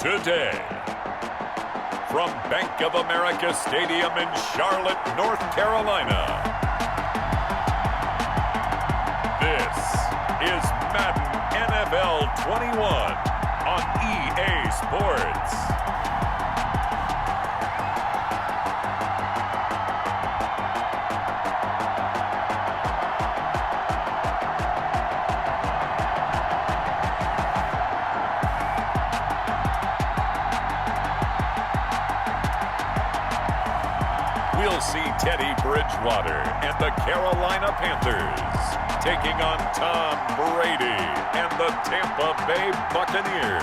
today. From Bank of America Stadium in Charlotte, North Carolina, this is Madden NFL 21 on EA Sports. We'll see Teddy Bridgewater and the Carolina Panthers taking on Tom Brady and the Tampa Bay Buccaneers.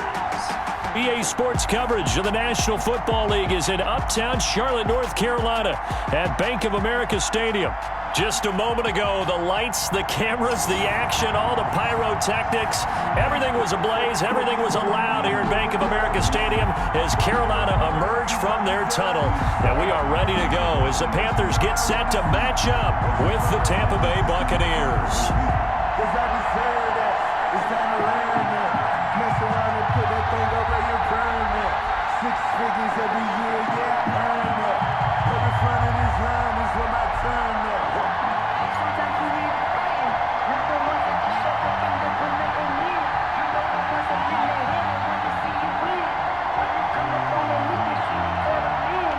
EA Sports coverage of the National Football League is in uptown Charlotte, North Carolina at Bank of America Stadium. Just a moment ago, the lights, the cameras, the action, all the pyrotechnics, everything was ablaze, everything was allowed here at Bank of America Stadium as Carolina emerged from their tunnel. And we are ready to go as the Panthers get set to match up with the Tampa Bay Buccaneers. Six figures every year, yeah, earn it. Every front of this line is when I turn it. Sometimes you need pain. You're the one that you shut the finger when they don't need. You know the ones that you lay in when you see you win. When you come up on the look at you, for the man,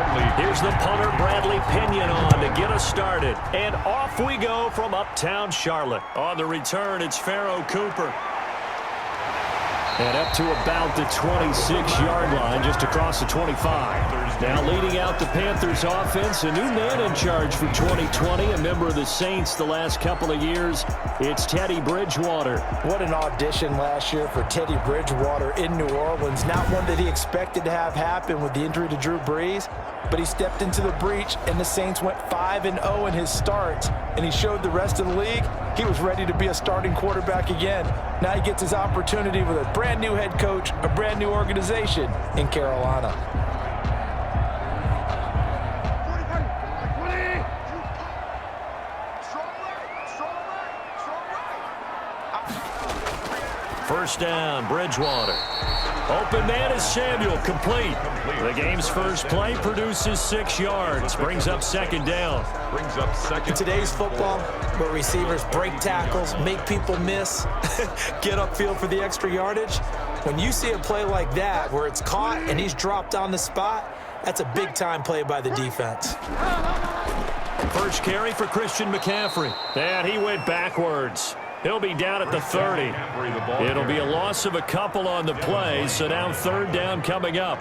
and then here's the punter, Bradley Pinion, on to get us started. And off we go from uptown Charlotte. On the return, it's Pharaoh Cooper. And up to about the 26-yard line, just across the 25. Now leading out the Panthers offense, a new man in charge for 2020, a member of the Saints the last couple of years. It's Teddy Bridgewater. What an audition last year for Teddy Bridgewater in New Orleans. Not one that he expected to have happen with the injury to Drew Brees, but he stepped into the breach, and the Saints went 5-0 in his starts, and he showed the rest of the league he was ready to be a starting quarterback again. Now he gets his opportunity with a brand new head coach, a brand new organization in Carolina. First down, Bridgewater. Open man is Samuel, complete. The game's first play produces 6 yards, brings up second down. In today's football, where receivers break tackles, make people miss, get upfield for the extra yardage, when you see a play like that where it's caught and he's dropped on the spot, that's a big-time play by the defense. First carry for Christian McCaffrey. And he went backwards. He'll be down at the 30. It'll be a loss of a couple on the play, so now third down coming up.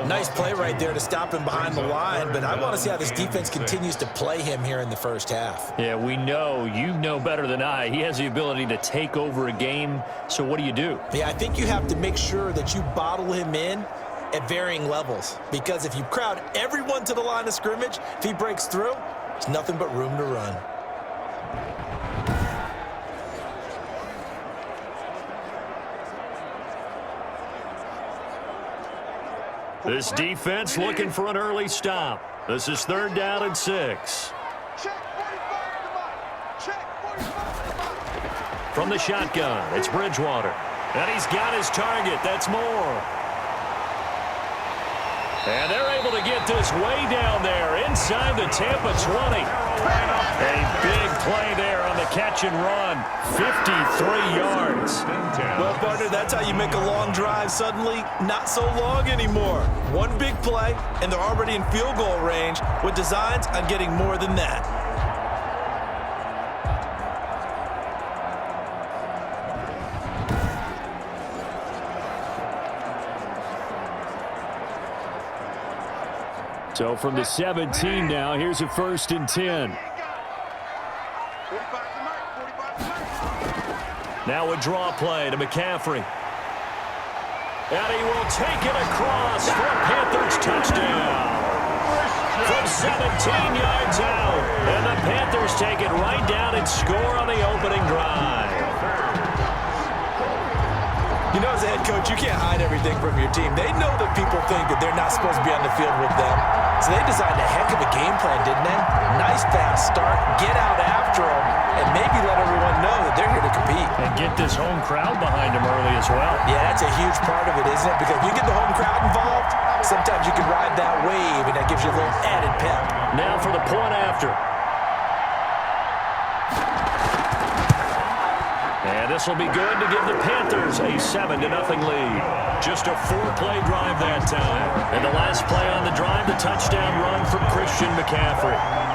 Nice play right there to stop him behind the line, but I want to see how this defense continues to play him here in the first half. Yeah, we know, you know better than I, he has the ability to take over a game, so what do? Yeah, I think you have to make sure that you bottle him in at varying levels, because if you crowd everyone to the line of scrimmage, if he breaks through, there's nothing but room to run. This defense looking for an early stop. This is third down and 6. From the shotgun, it's Bridgewater. And he's got his target. That's Moore. And they're able to get this way down there inside the Tampa 20. A big play there on the catch and run. 53 yards. Well, partner, that's how you make a long drive suddenly not so long anymore. One big play, and they're already in field goal range with designs on getting more than that. So from the 17 now, here's a 1st and 10. Now a draw play to McCaffrey. And he will take it across for a Panthers touchdown. From 17 yards out. And the Panthers take it right down and score on the opening drive. You know, as a head coach, you can't hide everything from your team. They know that people think that they're not supposed to be on the field with them. So they designed a heck of a game plan, didn't they? Nice fast start, get out after them, and maybe let everyone know that they're here to compete. And get this home crowd behind them early as well. Yeah, that's a huge part of it, isn't it? Because if you get the home crowd involved, sometimes you can ride that wave, and that gives you a little added pep. Now for the point after. And this will be good to give the Panthers a 7-0 lead. Just a 4-play drive that time. And the last play on the drive, the touchdown run from Christian McCaffrey.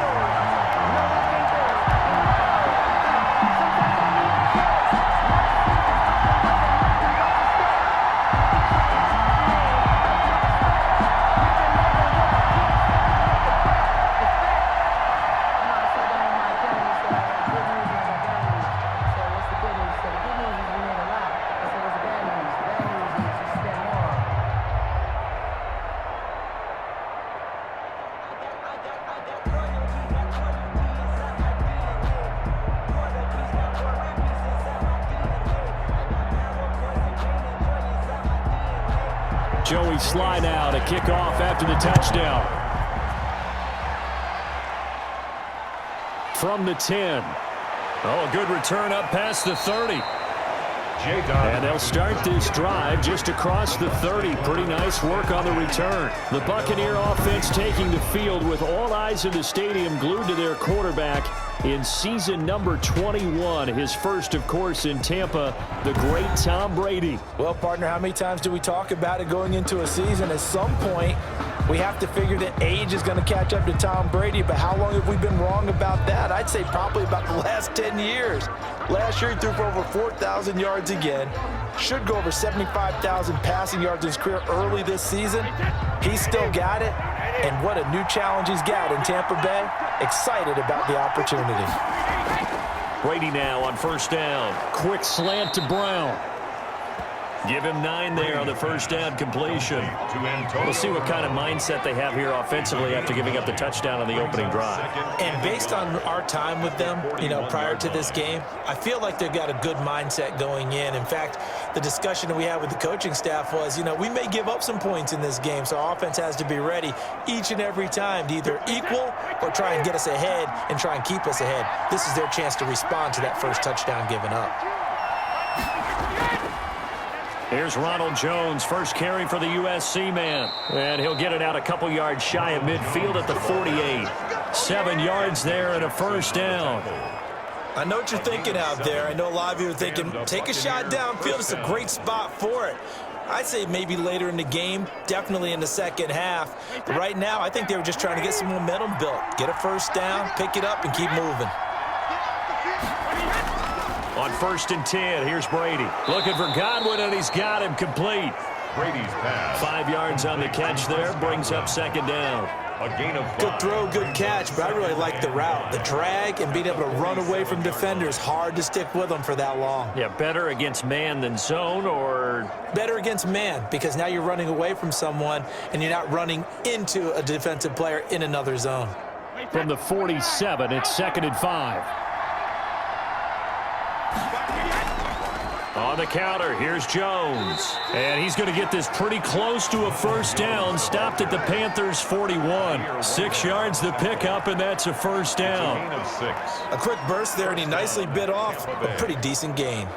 Joey slide out, a kickoff after the touchdown. From the 10. Oh, a good return up past the 30. And they'll start this drive just across the 30. Pretty nice work on the return. The Buccaneer offense taking the field with all eyes in the stadium glued to their quarterback in season number 21. His first, of course, in Tampa, the great Tom Brady. Well, partner, how many times do we talk about it going into a season? At some point, we have to figure that age is going to catch up to Tom Brady, but how long have we been wrong about that? I'd say probably about the last 10 years. Last year, he threw for over 4,000 yards again. Should go over 75,000 passing yards in his career early this season. He's still got it, and what a new challenge he's got in Tampa Bay. Excited about the opportunity. Brady now on first down. Quick slant to Brown. Give him 9 there on the first down completion. We'll see what kind of mindset they have here offensively after giving up the touchdown on the opening drive. And based on our time with them, prior to this game, I feel like they've got a good mindset going in. In fact, the discussion that we had with the coaching staff was, we may give up some points in this game, so our offense has to be ready each and every time to either equal or try and get us ahead and try and keep us ahead. This is their chance to respond to that first touchdown given up. Here's Ronald Jones, first carry for the USC man. And he'll get it out a couple yards shy of midfield at the 48. 7 yards there and a first down. I know what you're thinking out there. I know a lot of you are thinking, take a shot downfield. It's a great spot for it. I'd say maybe later in the game, definitely in the second half. But right now, I think they were just trying to get some momentum built. Get a first down, pick it up, and keep moving. On 1st and 10, here's Brady. Looking for Godwin, and he's got him complete. Brady's pass. 5 yards on the catch there, brings up second down. A gain of 5. Good throw, good catch, but I really like the route. The drag and being able to run away from defenders, hard to stick with them for that long. Yeah, better against man than zone, or? Better against man, because now you're running away from someone, and you're not running into a defensive player in another zone. From the 47, it's 2nd and 5. On the counter, here's Jones. And he's going to get this pretty close to a first down. Stopped at the Panthers' 41. 6 yards the pickup, and that's a first down. Gain of 6. A quick burst there, and he nicely bit off a pretty decent gain.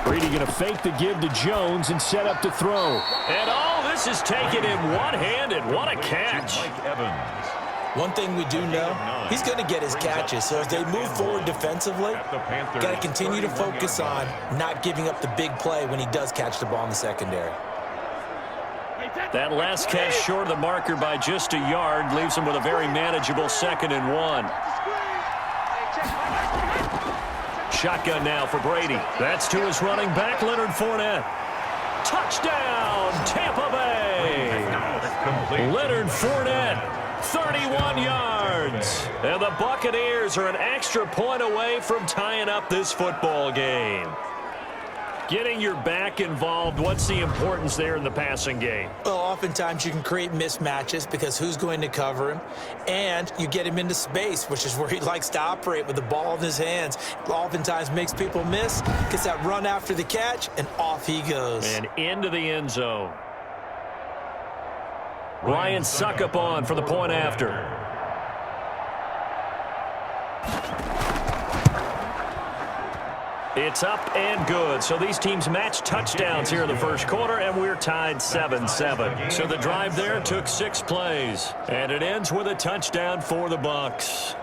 Brady going to fake the give to Jones and set up to throw. And this is taken in one-handed. What a catch. Mike Evans. One thing we do know, he's going to get his catches. So as they move forward defensively, got to continue to focus on not giving up the big play when he does catch the ball in the secondary. That last catch short of the marker by just a yard leaves him with a very manageable 2nd and 1. Shotgun now for Brady. That's to his running back, Leonard Fournette. Touchdown, Tampa Bay. Leonard Fournette, 31 yards. And the Buccaneers are an extra point away from tying up this football game. Getting your back involved, what's the importance there in the passing game? Well, oftentimes you can create mismatches because who's going to cover him, and you get him into space, which is where he likes to operate with the ball in his hands. Oftentimes makes people miss, gets that run after the catch, and off he goes. And into the end zone. Ryan Suckup on for the point after. It's up and good. So these teams match touchdowns here in the first quarter, and we're tied 7-7. So the drive there took 6 plays, and it ends with a touchdown for the Bucs.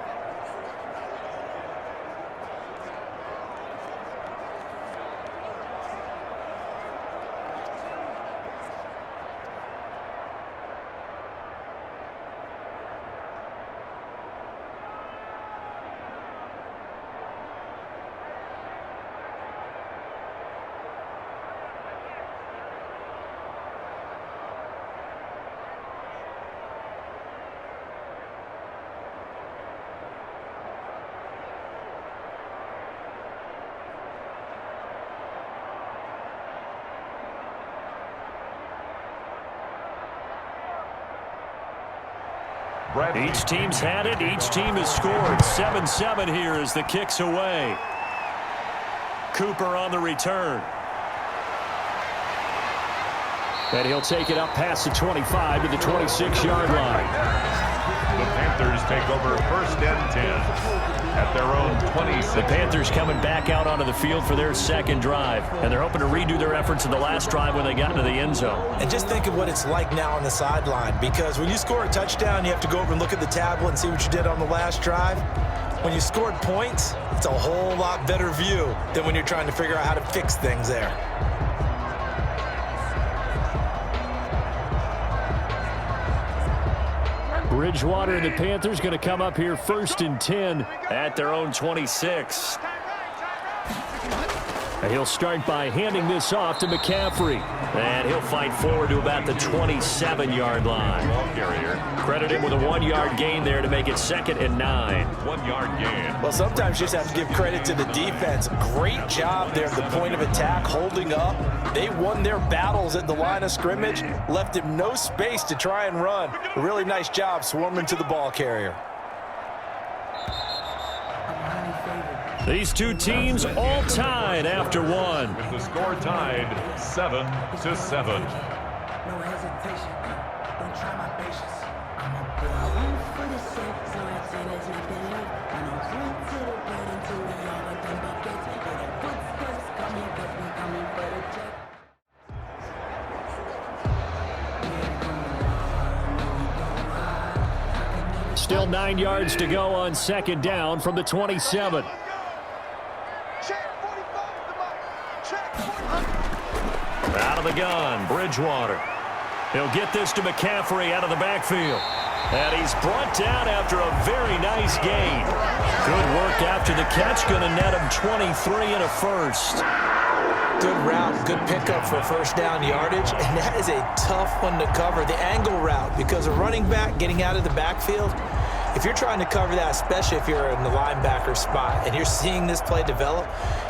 Each team's had it. Each team has scored. 7-7 here as the kick's away. Cooper on the return. And he'll take it up past the 25 to the 26-yard line. The Panthers take over 1st and 10 at their own 26. The Panthers coming back out onto the field for their second drive, and they're hoping to redo their efforts in the last drive when they got into the end zone. And just think of what it's like now on the sideline, because when you score a touchdown, you have to go over and look at the tablet and see what you did on the last drive. When you scored points, it's a whole lot better view than when you're trying to figure out how to fix things there. Bridgewater and the Panthers going to come up here 1st and 10 at their own 26. And he'll start by handing this off to McCaffrey. And he'll fight forward to about the 27-yard line. Credit him with a 1-yard gain there to make it 2nd and 9. 1-yard gain. Well, sometimes you just have to give credit to the defense. Great job there at the point of attack, holding up. They won their battles at the line of scrimmage, left him no space to try and run. A really nice job swarming to the ball carrier. These two teams all tied after one. With the score tied 7-7. No hesitation. Don't try my patience. I'm a boy. I went for the sake, so I say there's nothing left. I know straight to the bread until we all got them buckets. Hear the footsteps coming, cause we coming for the check. Still 9 yards to go on 2nd down from the 27. Out of the gun, Bridgewater. He'll get this to McCaffrey out of the backfield. And he's brought down after a very nice gain. Good work after the catch. Going to net him 23 and a first. Good route, good pickup for 1st down yardage, and that is a tough one to cover. The angle route, because a running back getting out of the backfield, if you're trying to cover that, especially if you're in the linebacker spot and you're seeing this play develop,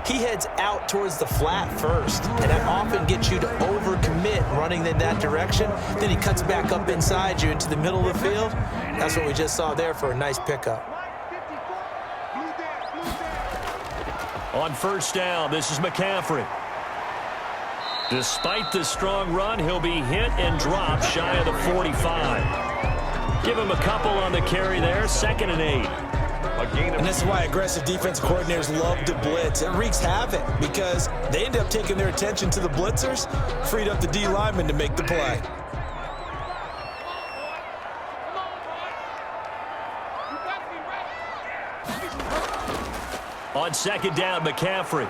he heads out towards the flat first, and that often gets you to overcommit running in that direction. Then he cuts back up inside you into the middle of the field. That's what we just saw there for a nice pickup. On 1st down, this is McCaffrey. Despite the strong run, he'll be hit and dropped shy of the 45. Give him a couple on the carry there, 2nd and 8. And this is why aggressive defensive coordinators love to blitz. It wreaks havoc because they end up taking their attention to the blitzers, freed up the D lineman to make the play. On 2nd down, McCaffrey.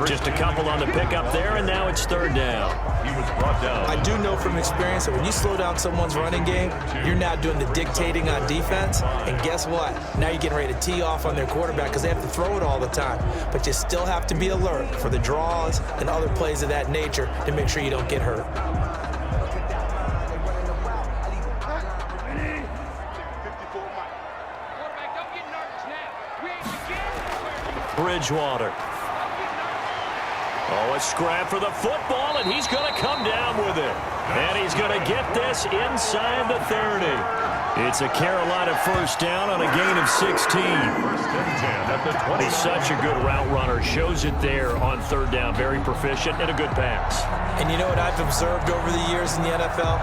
Just a couple on the pickup there, and now it's 3rd down. He was brought down. I do know from experience that when you slow down someone's running game, you're now doing the dictating on defense. And guess what? Now you're getting ready to tee off on their quarterback because they have to throw it all the time. But you still have to be alert for the draws and other plays of that nature to make sure you don't get hurt. Bridgewater. Oh, a scrap for the football, and he's going to come down with it. And he's going to get this inside the 30. It's a Carolina first down on a gain of 16. First and 10 at the 20. He's such a good route runner. Shows it there on third down. Very proficient and a good pass. And you know what I've observed over the years in the NFL?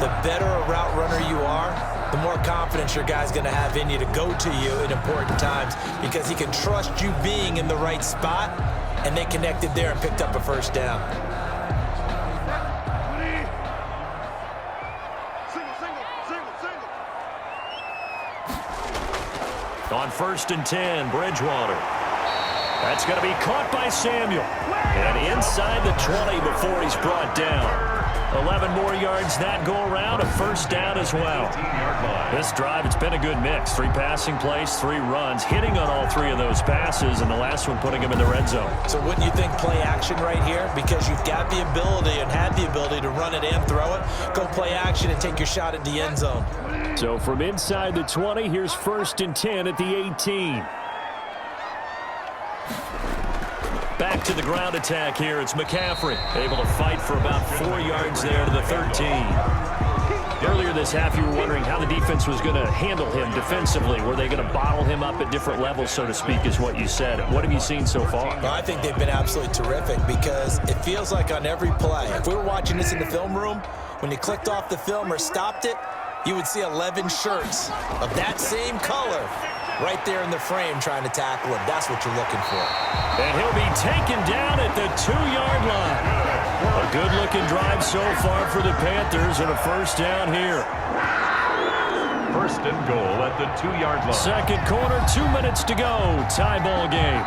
The better a route runner you are, the more confidence your guy's going to have in you to go to you in important times because he can trust you being in the right spot, and they connected there and picked up a first down. On first and 10, Bridgewater. That's going to be caught by Samuel. And inside the 20 before he's brought down. 11 more yards that go around, a first down as well. This drive, it's been a good mix. 3 passing plays, 3 runs, hitting on all 3 of those passes, and the last one putting him in the red zone. So wouldn't you think play action right here? Because you've got the ability and had the ability to run it and throw it. Go play action and take your shot at the end zone. So from inside the 20, here's first and 10 at the 18. Back to the ground attack here. It's McCaffrey able to fight for about 4 yards there to the 13. Earlier this half, you were wondering how the defense was going to handle him defensively. Were they going to bottle him up at different levels, so to speak, is what you said. What have you seen so far? Well, I think they've been absolutely terrific because it feels like on every play, if we were watching this in the film room, when you clicked off the film or stopped it, you would see 11 shirts of that same color right there in the frame trying to tackle him. That's what you're looking for. And he'll be taken down at the 2-yard line. A good-looking drive so far for the Panthers and a first down here. First and goal at the 2-yard line. Second quarter, 2 minutes to go. Tie ball game.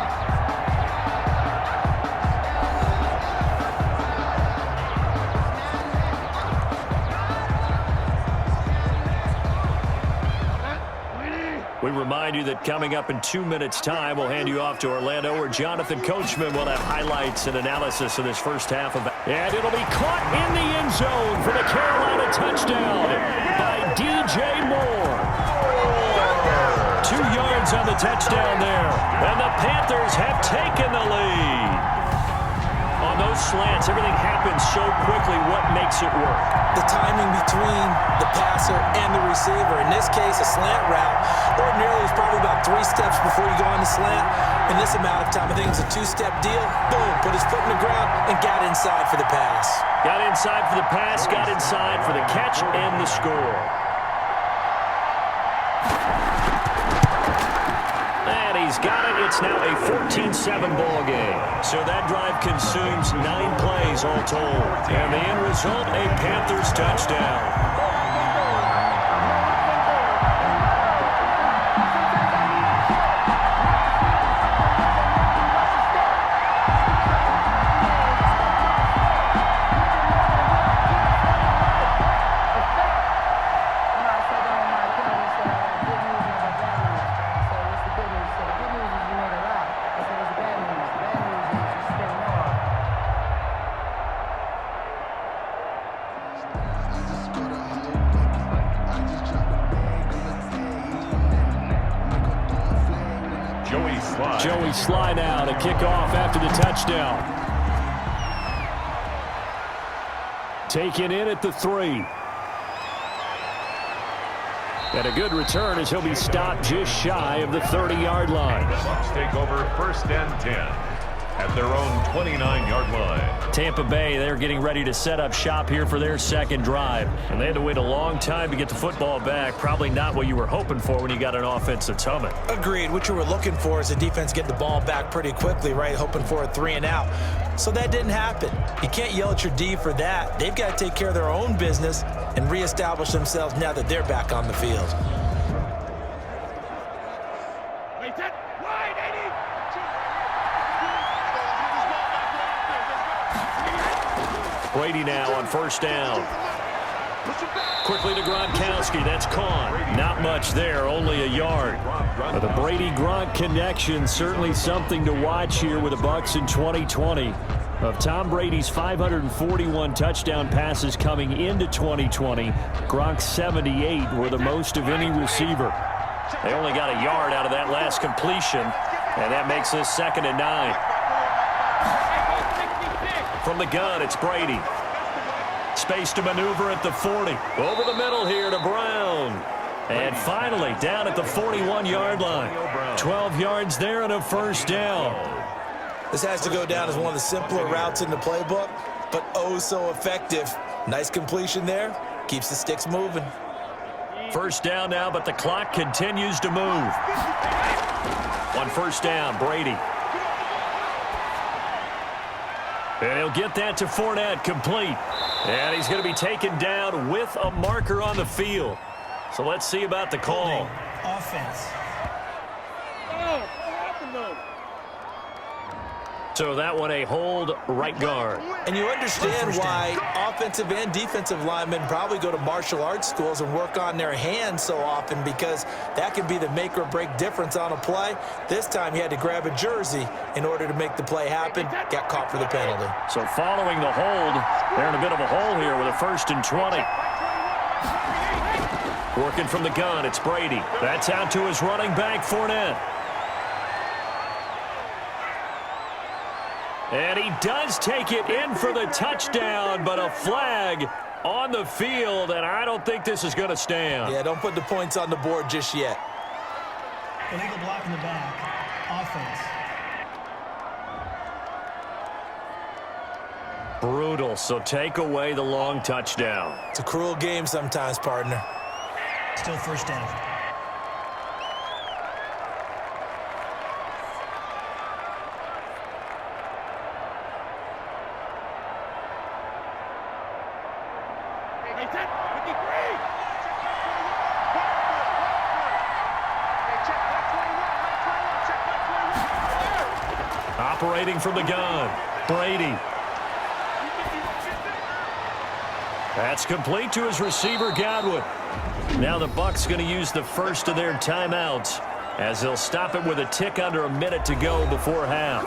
We remind you that coming up in 2 minutes' time, we'll hand you off to Orlando, where Jonathan Coachman will have highlights and analysis of this first half of it. And it'll be caught in the end zone for the Carolina touchdown by DJ Moore. 2 yards on the touchdown there. And the Panthers have taken the lead. On those slants, everything happens so quickly. What makes it work? The timing between the passer and the receiver. In this case, a slant route. Ordinarily, it's probably about 3 steps before you go on the slant. In this amount of time, I think it's a 2-step deal. Boom, put his foot in the ground and got inside for the pass. Got inside for the pass, got inside for the catch and the score. And he's got it. It's now a 14-7 ball game. So that drive consumes 9 plays all told. And the end result, a Panthers touchdown. Joey Sly now to kick off after the touchdown. Taken in at the 3. And a good return as he'll be stopped just shy of the 30-yard line. The Bucs take over first and 10 at their own 29-yard line. Tampa Bay, they're getting ready to set up shop here for their second drive. And they had to wait a long time to get the football back. Probably not what you were hoping for when you got an offense that's humming. Agreed. What you were looking for is the defense get the ball back pretty quickly, right? Hoping for a 3 and out. So that didn't happen. You can't yell at your D for that. They've got to take care of their own business and reestablish themselves now that they're back on the field. Brady now on first down. Quickly to Gronkowski. That's Kahn. Not much there, only a yard. But the Brady-Gronk connection, certainly something to watch here with the Bucs in 2020. Of Tom Brady's 541 touchdown passes coming into 2020, Gronk's 78 were the most of any receiver. They only got a yard out of that last completion. And that makes this 2nd and 9. From the gun, it's Brady. Space to maneuver at the 40. Over the middle here to Brown. And finally, down at the 41-yard line. 12 yards there and a first down. This has to go down as one of the simpler routes in the playbook, but oh so effective. Nice completion there. Keeps the sticks moving. First down now, but the clock continues to move. On first down, Brady. And he'll get that to Fournette, complete. And he's going to be taken down with a marker on the field. So let's see about the call. Offense. So that one a hold, right guard. And you understand why offensive and defensive linemen probably go to martial arts schools and work on their hands so often, because that can be the make or break difference on a play. This time he had to grab a jersey in order to make the play happen. Got caught for the penalty. So following the hold, they're in a bit of a hole here with a 1st and 20. Working from the gun, it's Brady. That's out to his running back, Fournette. And he does take it in for the touchdown, but a flag on the field, and I don't think this is going to stand. Yeah, don't put the points on the board just yet. Illegal block in the back. Offense. Brutal, so take away the long touchdown. It's a cruel game sometimes, partner. Still first down. Operating from the gun, Brady. That's complete to his receiver, Godwin. Now the Bucs going to use the first of their timeouts, as they'll stop it with a tick under a minute to go before half.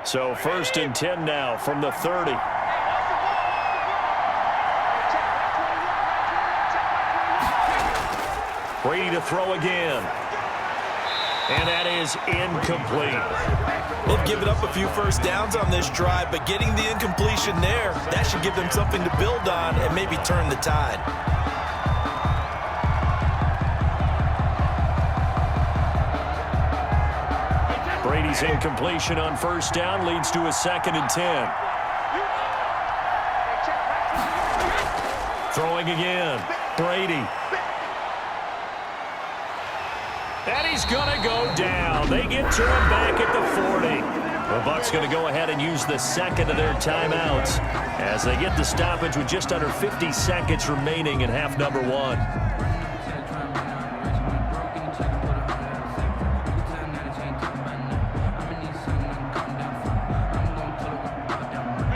So 1st and 10 now from the 30. Brady to throw again. And that is incomplete. They've given up a few first downs on this drive, but getting the incompletion there, that should give them something to build on and maybe turn the tide. Brady's incompletion on first down leads to a 2nd and 10. Throwing again. Brady. And he's going to go down. They get to him back at the 40. The Bucs going to go ahead and use the 2nd of their timeouts as they get the stoppage with just under 50 seconds remaining in half number 1.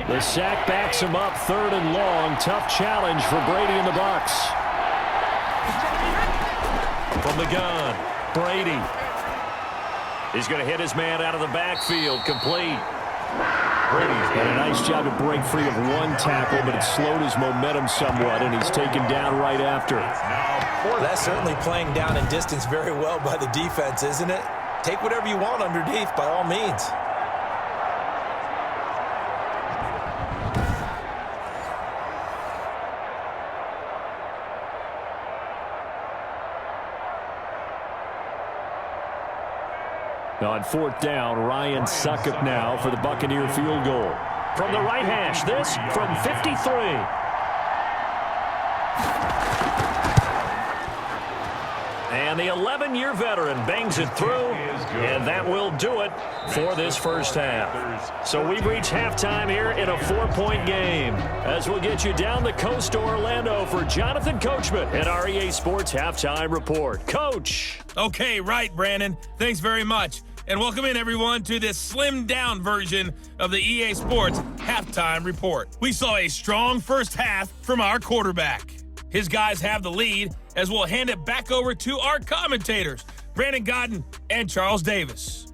The sack backs him up, 3rd and long. Tough challenge for Brady and the Bucs. From the gun, Brady. He's going to hit his man out of the backfield, complete. Brady's done a nice job to break free of one tackle, but it slowed his momentum somewhat, and he's taken down right after. That's certainly playing down in distance very well by the defense, isn't it? Take whatever you want underneath, by all means. On 4th down, Ryan Succop now for the Buccaneer field goal. From the right hash, this from 53. And the 11-year veteran bangs it through, and that will do it for this first half. So we've reached halftime here in a 4-point game, as we'll get you down the coast to Orlando for Jonathan Coachman at our EA Sports Halftime Report. Coach. Okay, right, Brandon. Thanks very much. And welcome in, everyone, to this slimmed-down version of the EA Sports Halftime Report. We saw a strong first half from our quarterback. His guys have the lead, as we'll hand it back over to our commentators, Brandon Godden and Charles Davis.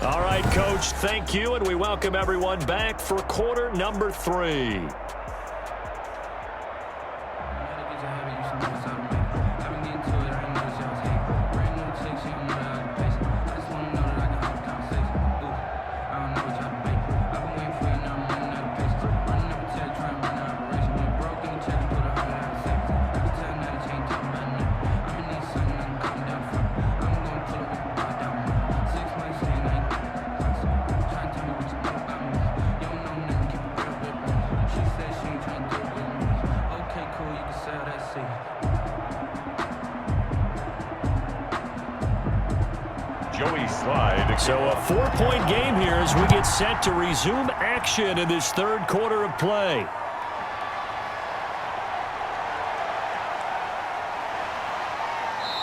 All right, Coach, thank you, and we welcome everyone back for quarter number 3. So a 4-point game here as we get set to resume action in this third quarter of play.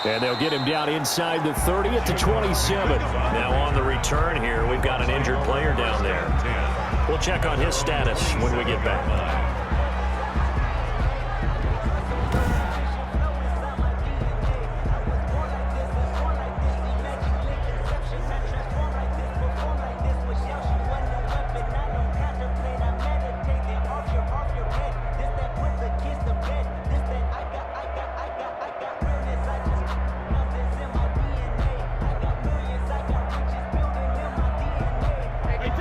And they'll get him down inside the 30 at the 27. Now on the return here, we've got an injured player down there. We'll check on his status when we get back.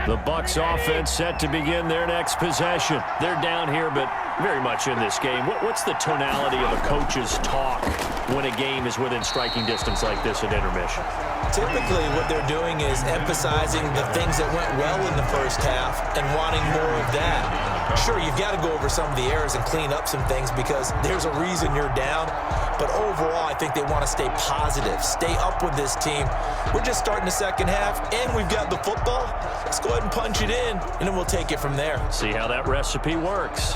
The Bucs offense set to begin their next possession. They're down here, but very much in this game. What's the tonality of a coach's talk when a game is within striking distance like this at intermission? Typically, what they're doing is emphasizing the things that went well in the first half and wanting more of that. Sure, you've got to go over some of the errors and clean up some things because there's a reason you're down. But overall, I think they want to stay positive, stay up with this team. We're just starting the second half, and we've got the football. Let's go ahead and punch it in, and then we'll take it from there. See how that recipe works.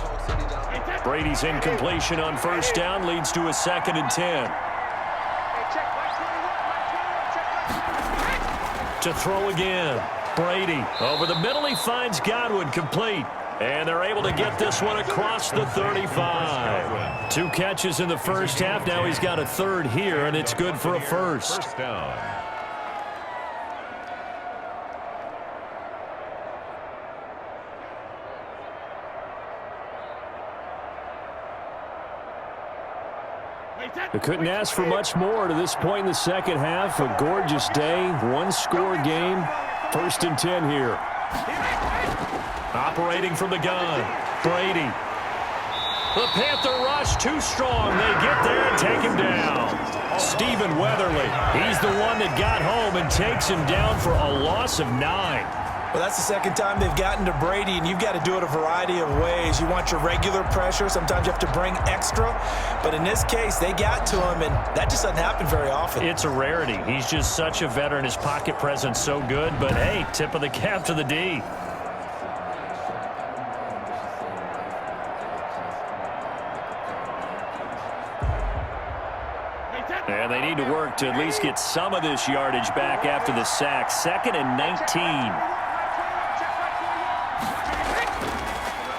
Brady's incompletion on first down leads to a 2nd and 10. To throw again. Brady over the middle. He finds Godwin complete. And they're able to get this one across the 35. 2 catches in the first half. Now he's got a third here, and it's good for a first. First down. They couldn't ask for much more to this point in the second half. A gorgeous day, 1-score game. 1st and 10 here. Operating from the gun, Brady. The Panther rush too strong. They get there and take him down. Stephen Weatherly, he's the one that got home and takes him down for a loss of 9. Well, that's the second time they've gotten to Brady, and you've got to do it a variety of ways. You want your regular pressure. Sometimes you have to bring extra. But in this case, they got to him, and that just doesn't happen very often. It's a rarity. He's just such a veteran. His pocket presence so good. But, hey, tip of the cap to the D. And they need to work to at least get some of this yardage back after the sack. 2nd and 19.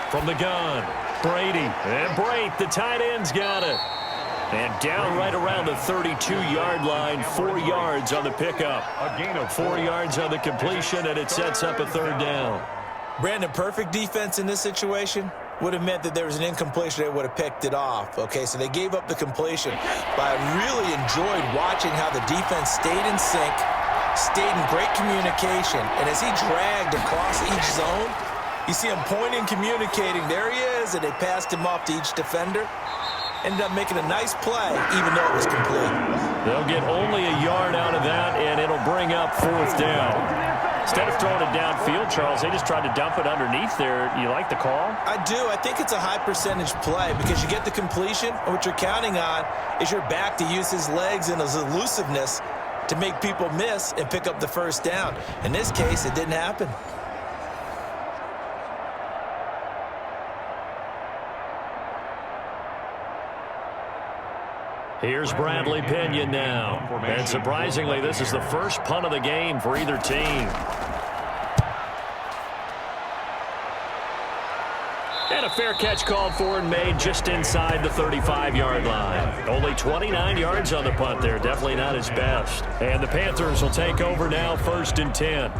From the gun, Brady. And Brate, the tight end's got it. And down right around the 32-yard line. 4 yards on the pickup. A gain of 4 yards on the completion, and it sets up a third down. Brandon, perfect defense in this situation would have meant that there was an incompletion. They would have picked it off. Okay, so they gave up the completion. But I really enjoyed watching how the defense stayed in sync, stayed in great communication. And as he dragged across each zone, you see him pointing, communicating. There he is, and they passed him off to each defender. Ended up making a nice play, even though it was complete. They'll get only a yard out of that, and it'll bring up 4th down. Instead of throwing it downfield, Charles, they just tried to dump it underneath there. You like the call? I do. I think it's a high-percentage play because you get the completion, and what you're counting on is your back to use his legs and his elusiveness to make people miss and pick up the first down. In this case, it didn't happen. Here's Bradley Pinion now. And surprisingly, this is the first punt of the game for either team. And a fair catch called for and made just inside the 35-yard line. Only 29 yards on the punt there. Definitely not his best. And the Panthers will take over now, 1st and 10.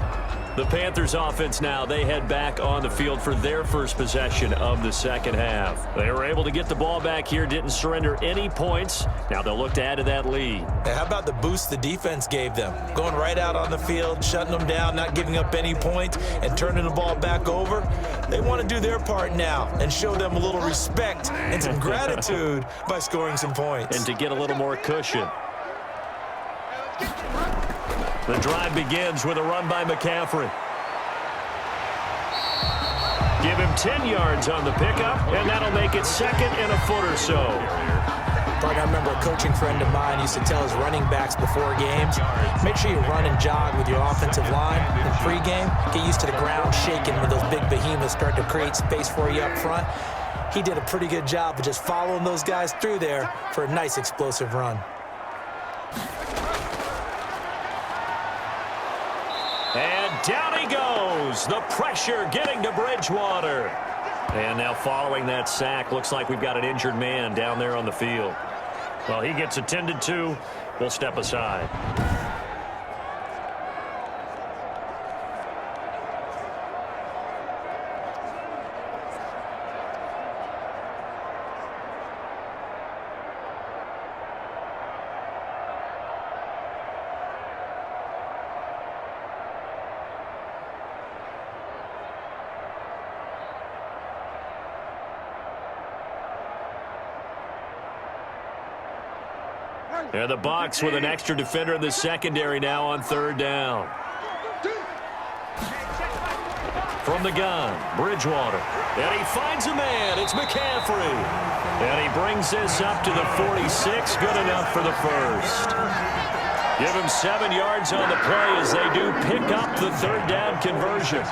The Panthers offense now, they head back on the field for their first possession of the second half. They were able to get the ball back here, didn't surrender any points. Now they'll look to add to that lead. Hey, how about the boost the defense gave them? Going right out on the field, shutting them down, not giving up any points, and turning the ball back over. They want to do their part now and show them a little respect and some gratitude by scoring some points. And to get a little more cushion. The drive begins with a run by McCaffrey. Give him 10 yards on the pickup, and that'll make it 2nd and a foot or so. But I remember a coaching friend of mine used to tell his running backs before games, make sure you run and jog with your offensive line in pregame. Get used to the ground shaking when those big behemoths start to create space for you up front. He did a pretty good job of just following those guys through there for a nice explosive run. And down he goes. The pressure getting to Bridgewater. And now following that sack, looks like we've got an injured man down there on the field. Well, he gets attended to. We'll step aside. And the Bucs with an extra defender in the secondary now on 3rd down. From the gun, Bridgewater. And he finds a man. It's McCaffrey. And he brings this up to the 46. Good enough for the first. Give him 7 yards on the play as they do pick up the 3rd down conversion.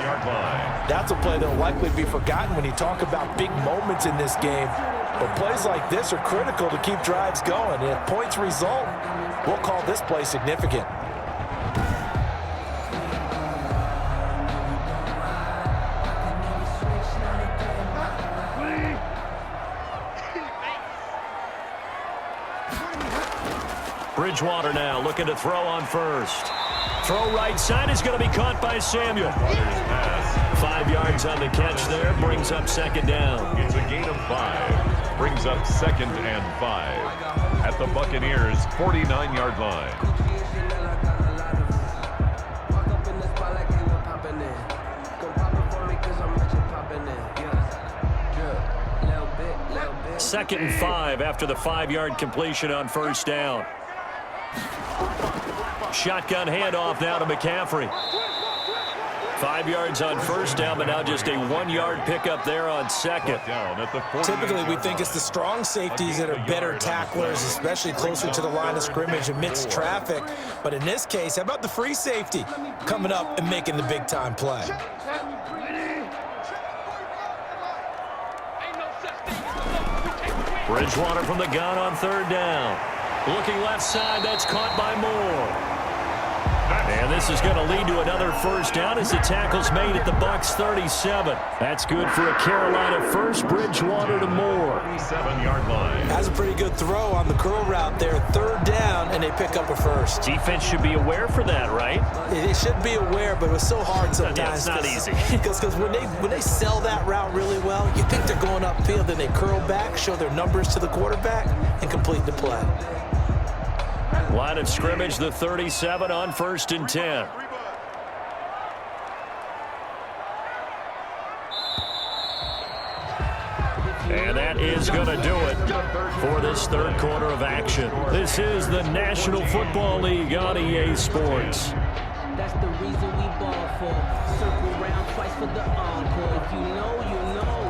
That's a play that will likely be forgotten when you talk about big moments in this game. But plays like this are critical to keep drives going. And if points result, we'll call this play significant. Bridgewater now looking to throw on first. Throw right side is going to be caught by Samuel. 5 yards on the catch there. Brings up 2nd down. It's a gain of 5. Brings up 2nd and 5 at the Buccaneers' 49-yard line. Second and 5 after the 5-yard completion on 1st down. Shotgun handoff now to McCaffrey. 5 yards on 1st down, but now just a 1-yard pickup there on 2nd. Typically, we think it's the strong safeties that are better tacklers, especially closer to the line of scrimmage amidst traffic. But in this case, how about the free safety coming up and making the big-time play? Bridgewater from the gun on 3rd down. Looking left side, that's caught by Moore. And this is going to lead to another 1st down as the tackle's made at the Bucs 37. That's good for a Carolina first. Bridgewater to Moore. 7-yard line. That's a pretty good throw on the curl route there. 3rd down, and they pick up a first. Defense should be aware for that, right? They should be aware, but it was so hard sometimes. Yeah, it's not easy. Because when they sell that route really well, you think they're going upfield, then they curl back, show their numbers to the quarterback, and complete the play. Line of scrimmage, the 37 on 1st and 10. And that is going to do it for this 3rd quarter of action. This is the National Football League on EA Sports. That's the reason we ball for. Circle round twice for the encore. If you know, you know.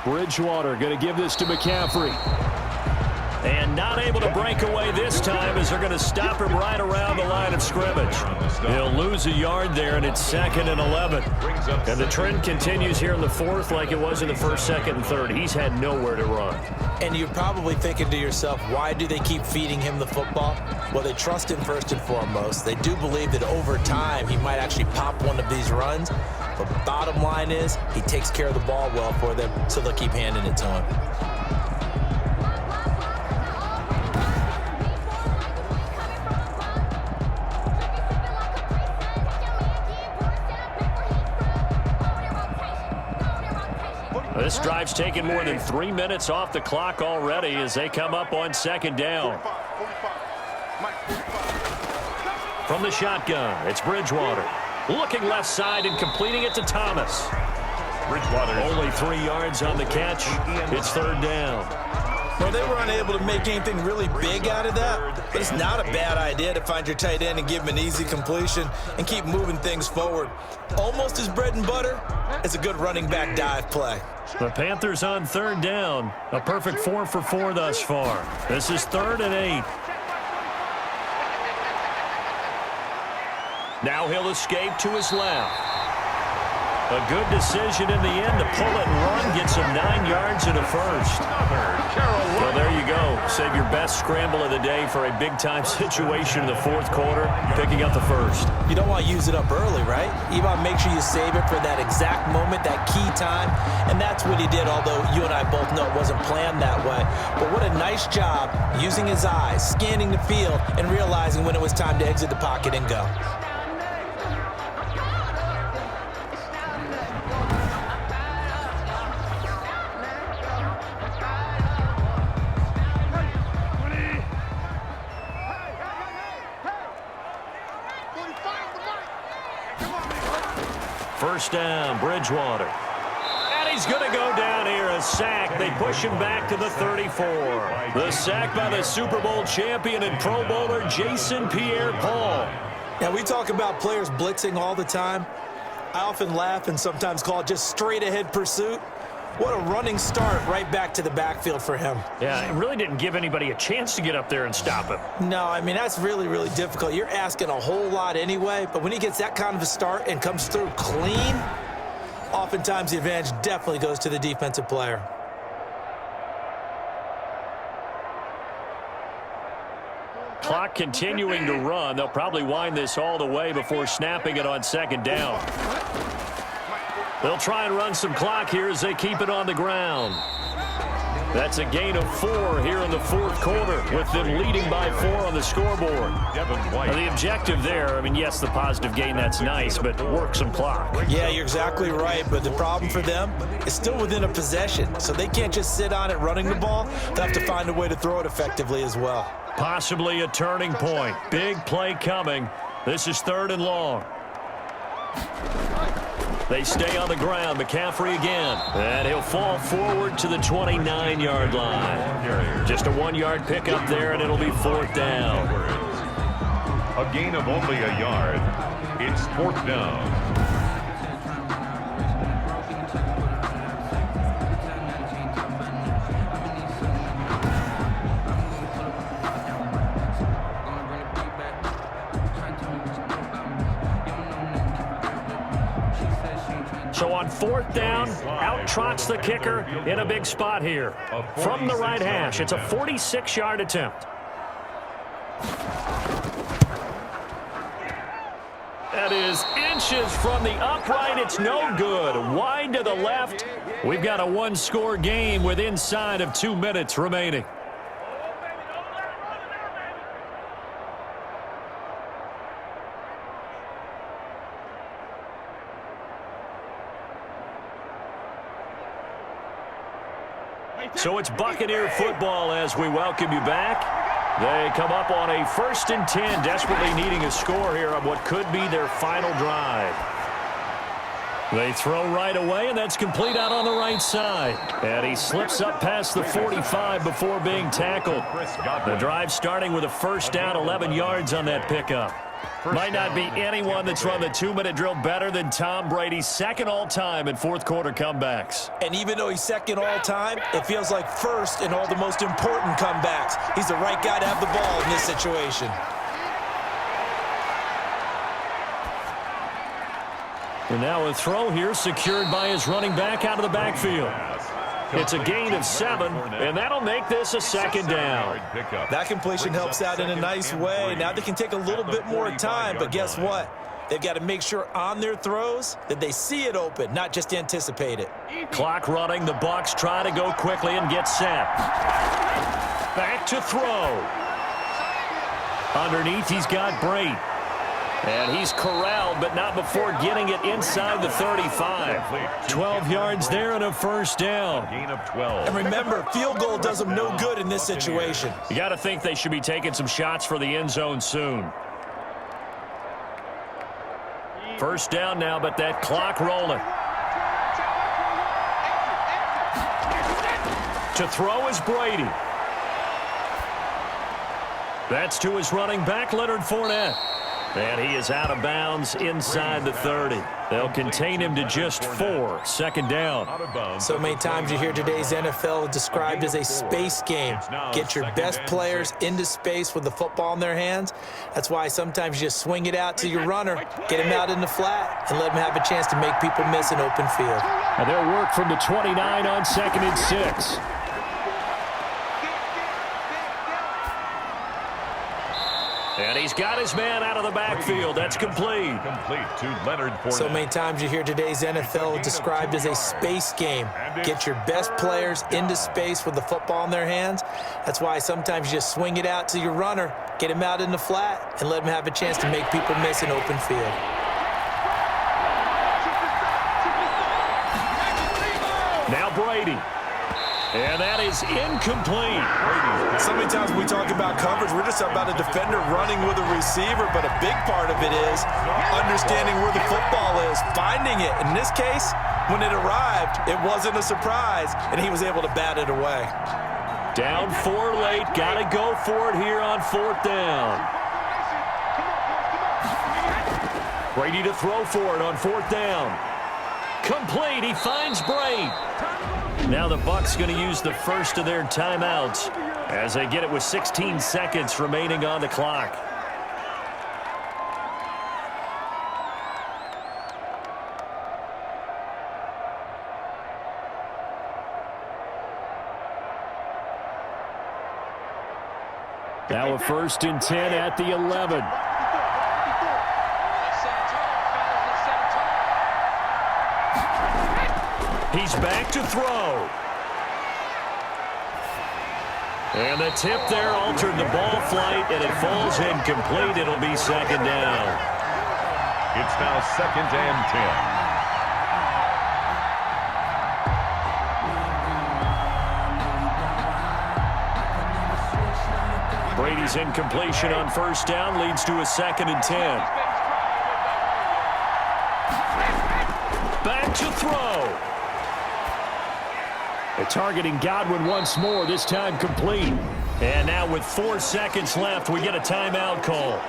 Bridgewater going to give this to McCaffrey. And not able to break away this time as they're going to stop him right around the line of scrimmage. He'll lose a yard there, and it's 2nd and 11. And the trend continues here in the 4th like it was in the 1st, 2nd, and 3rd. He's had nowhere to run. And you're probably thinking to yourself, why do they keep feeding him the football? Well, they trust him first and foremost. They do believe that over time he might actually pop one of these runs. But the bottom line is he takes care of the ball well for them, so they'll keep handing it to him. This drive's taken more than 3 minutes off the clock already as they come up on 2nd down. From the shotgun, it's Bridgewater. Looking left side and completing it to Thomas. Bridgewater. Only 3 yards on the catch. It's 3rd down. Well, they were unable to make anything really big out of that, but it's not a bad idea to find your tight end and give him an easy completion and keep moving things forward. Almost as bread and butter as a good running back dive play. The Panthers on 3rd down. A perfect 4 for 4 thus far. This is 3rd and 8. Now he'll escape to his left. A good decision in the end to pull it and run. Gets him 9 yards and a first. Well, there you go. Save your best scramble of the day for a big-time situation in the 4th quarter, picking up the first. You don't want to use it up early, right? You want to make sure you save it for that exact moment, that key time. And that's what he did, although you and I both know it wasn't planned that way. But what a nice job using his eyes, scanning the field, and realizing when it was time to exit the pocket and go. First down, Bridgewater. And he's going to go down here, a sack. They push him back to the 34. The sack by the Super Bowl champion and Pro Bowler Jason Pierre-Paul. Now, we talk about players blitzing all the time. I often laugh and sometimes call it just straight-ahead pursuit. What a running start right back to the backfield for him. Yeah, it really didn't give anybody a chance to get up there and stop him. No, I mean, that's really, really difficult. You're asking a whole lot anyway, but when he gets that kind of a start and comes through clean, oftentimes the advantage definitely goes to the defensive player. Clock continuing to run. They'll probably wind this all the way before snapping it on 2nd down. They'll try and run some clock here as they keep it on the ground. That's a gain of 4 here in the 4th quarter, with them leading by 4 on the scoreboard. Now, the objective there, I mean, yes, the positive gain, that's nice, but work some clock. Yeah, you're exactly right, but the problem for them is still within a possession, so they can't just sit on it running the ball. They have to find a way to throw it effectively as well. Possibly a turning point. Big play coming. This is 3rd and long. They stay on the ground. McCaffrey again. And he'll fall forward to the 29-yard line. Just a 1-yard pickup there, and it'll be 4th down. A gain of only a yard. It's 4th down. So on 4th down, out trots the kicker in a big spot here. From the right hash, it's a 46-yard attempt. That is inches from the upright. It's no good. Wide to the left. We've got a 1-score game with inside of 2 minutes remaining. So it's Buccaneer football as we welcome you back. They come up on a 1st and 10, desperately needing a score here on what could be their final drive. They throw right away, and that's complete out on the right side. And he slips up past the 45 before being tackled. The drive starting with a 1st down, 11 yards on that pickup. Might not be anyone that's run the 2-minute drill better than Tom Brady, second all-time in fourth-quarter comebacks. And even though he's second all-time, it feels like first in all the most important comebacks. He's the right guy to have the ball in this situation. And now a throw here secured by his running back out of the backfield. It's a gain of 7, and that'll make this a second down. That completion helps out in a nice way. Now they can take a little bit more time, but guess what? They've got to make sure on their throws that they see it open, not just anticipate it. Clock running. The Bucs try to go quickly and get set. Back to throw. Underneath, he's got Brate. And he's corralled, but not before getting it inside the 35. 12 yards there and a first down. Gain of 12. And remember, field goal does them no good in this situation. You got to think they should be taking some shots for the end zone soon. First down now, but that clock rolling. To throw is Brady. That's to his running back, Leonard Fournette. And he is out of bounds inside the 30. They'll contain him to just 4. Second down. So many times you hear today's NFL described as a space game. Get your best players into space with the football in their hands. That's why sometimes you just swing it out to your runner, get him out in the flat, and let him have a chance to make people miss an open field. And they'll work from the 29 on 2nd and 6. And he's got his man out of the backfield. That's complete. Complete to Leonard Fournette. So many times you hear today's NFL described as a space game. Get your best players into space with the football in their hands. That's why sometimes you just swing it out to your runner, get him out in the flat, and let him have a chance to make people miss an open field. Now Brady. And that is incomplete. So many times when we talk about coverage, we're just about a defender running with a receiver, but a big part of it is understanding where the football is, finding it. In this case, when it arrived, it wasn't a surprise, and he was able to bat it away. Down 4 late. Got to go for it here on 4th down. Brady to throw for it on 4th down. Complete. He finds Brate. Now the Bucs going to use the first of their timeouts as they get it with 16 seconds remaining on the clock. Now a 1st and 10 at the 11. He's back to throw. And the tip there altered the ball flight, and it falls incomplete. It'll be 2nd down. It's now 2nd and 10. Brady's incompletion on 1st down leads to a 2nd and 10. Back to throw. They're targeting Godwin once more, this time complete. And now with 4 seconds left, we get a timeout call.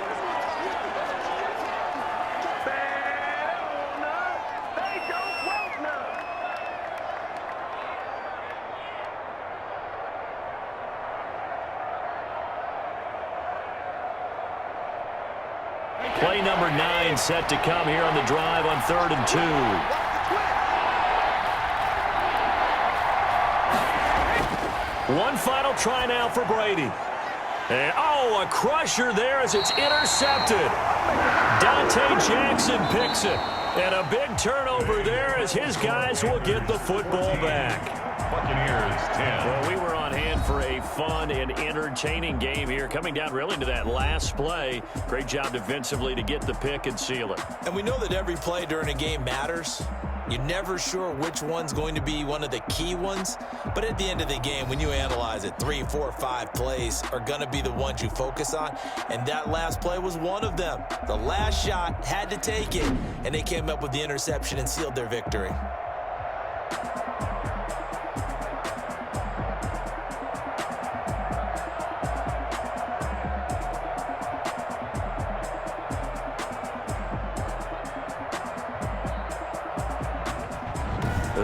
Play number 9 set to come here on the drive on 3rd and 2. One final try now for Brady. And, a crusher there as it's intercepted. Dante Jackson picks it. And a big turnover there as his guys will get the football back. Buccaneers 10. Well, we were on hand for a fun and entertaining game here, coming down really to that last play. Great job defensively to get the pick and seal it. And we know that every play during a game matters. You're never sure which one's going to be one of the key ones. But at the end of the game, when you analyze it, 3, 4, 5 plays are going to be the ones you focus on. And that last play was one of them. The last shot had to take it, and they came up with the interception and sealed their victory.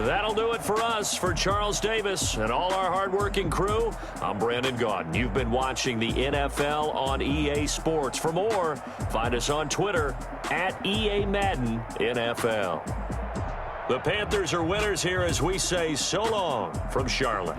That'll do it for us. For Charles Davis and all our hardworking crew, I'm Brandon Gaudin. You've been watching the NFL on EA Sports. For more, find us on Twitter at EA Madden NFL. The Panthers are winners here as we say so long from Charlotte.